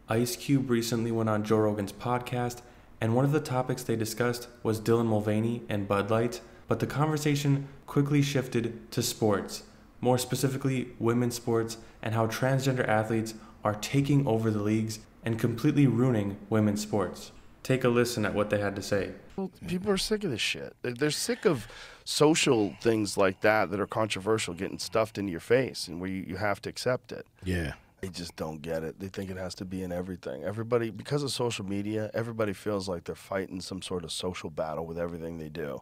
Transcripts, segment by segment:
Ice Cube recently went on Joe Rogan's podcast, and one of the topics they discussed was Dylan Mulvaney and Bud Light, but the conversation quickly shifted to sports, more specifically women's sports, and how transgender athletes are taking over the leagues and completely ruining women's sports. Take a listen at what they had to say. Well, people are sick of this shit. They're sick of social things like that are controversial getting stuffed into your face and where you have to accept it. Yeah. They just don't get it. They think it has to be in everything. Everybody, because of social media, everybody feels like they're fighting some sort of social battle with everything they do.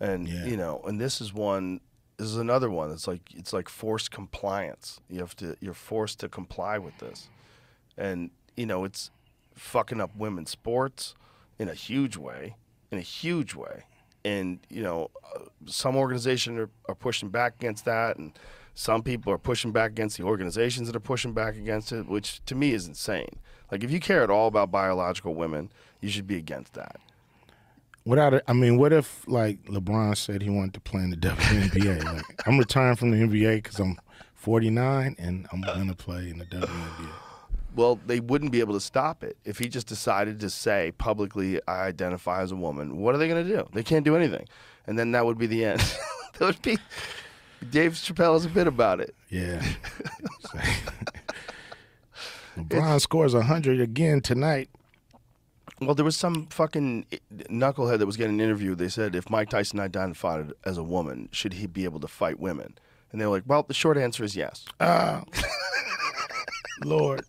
And, you know, and this is another one. It's like forced compliance. You're forced to comply with this. And, you know, it's fucking up women's sports in a huge way, And, you know, some organizations are pushing back against that, and some people are pushing back against the organizations that are pushing back against it, which to me is insane. Like, if you care at all about biological women, you should be against that. What if, like, LeBron said he wanted to play in the WNBA? Like, I'm retiring from the NBA because I'm 49, and I'm going to play in the WNBA. Well, they wouldn't be able to stop it. If he just decided to say publicly, I identify as a woman, what are they going to do? They can't do anything. And then that would be the end. That would be... Dave Chappelle has a bit about it. Yeah. LeBron scores 100 again tonight. Well, there was some fucking knucklehead that was getting interviewed. They said, if Mike Tyson identified as a woman, should he be able to fight women? And they were like, well, the short answer is yes. Lord.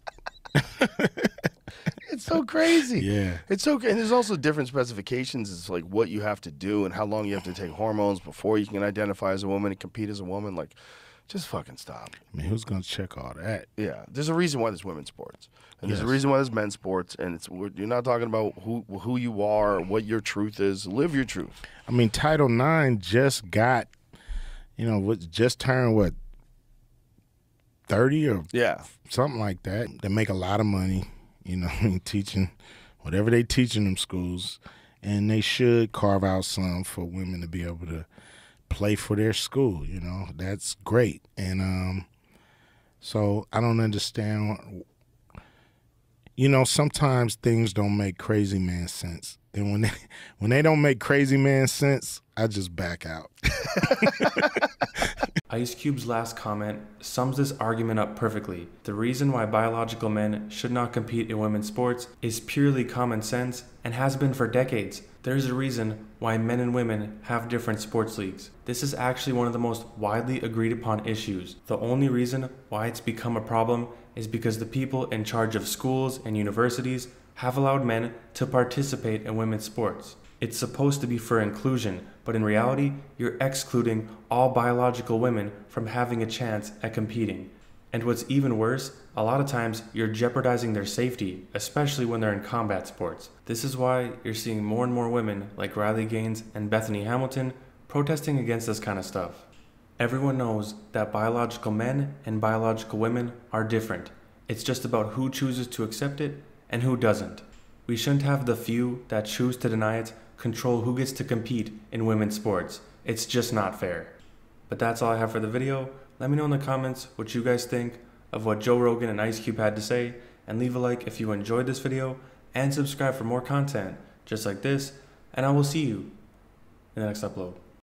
It's so crazy. Yeah. It's okay. And there's also different specifications. It's like what you have to do and how long you have to take hormones before you can identify as a woman and compete as a woman. Like, just fucking stop. I mean, who's going to check all that? Yeah. There's a reason why there's women's sports. And there's a reason why there's men's sports. And you're not talking about who you are or what your truth is. Live your truth. I mean, Title IX just got, you know, just turned, what, 30 or something like that. They make a lot of money, you know, teaching whatever they teach in them schools, and they should carve out some for women to be able to play for their school, you know. That's great. And so I don't understand, you know, sometimes things don't make crazy man sense. And when they don't make crazy man sense, I just back out. Ice Cube's last comment sums this argument up perfectly. The reason why biological men should not compete in women's sports is purely common sense and has been for decades. There's a reason why men and women have different sports leagues. This is actually one of the most widely agreed upon issues. The only reason why it's become a problem is because the people in charge of schools and universities have allowed men to participate in women's sports. It's supposed to be for inclusion, but in reality, you're excluding all biological women from having a chance at competing. And what's even worse, a lot of times you're jeopardizing their safety, especially when they're in combat sports. This is why you're seeing more and more women like Riley Gaines and Bethany Hamilton protesting against this kind of stuff. Everyone knows that biological men and biological women are different. It's just about who chooses to accept it and who doesn't. We shouldn't have the few that choose to deny it control who gets to compete in women's sports. It's just not fair. But that's all I have for the video. Let me know in the comments what you guys think of what Joe Rogan and Ice Cube had to say, and leave a like if you enjoyed this video, and subscribe for more content just like this, and I will see you in the next upload.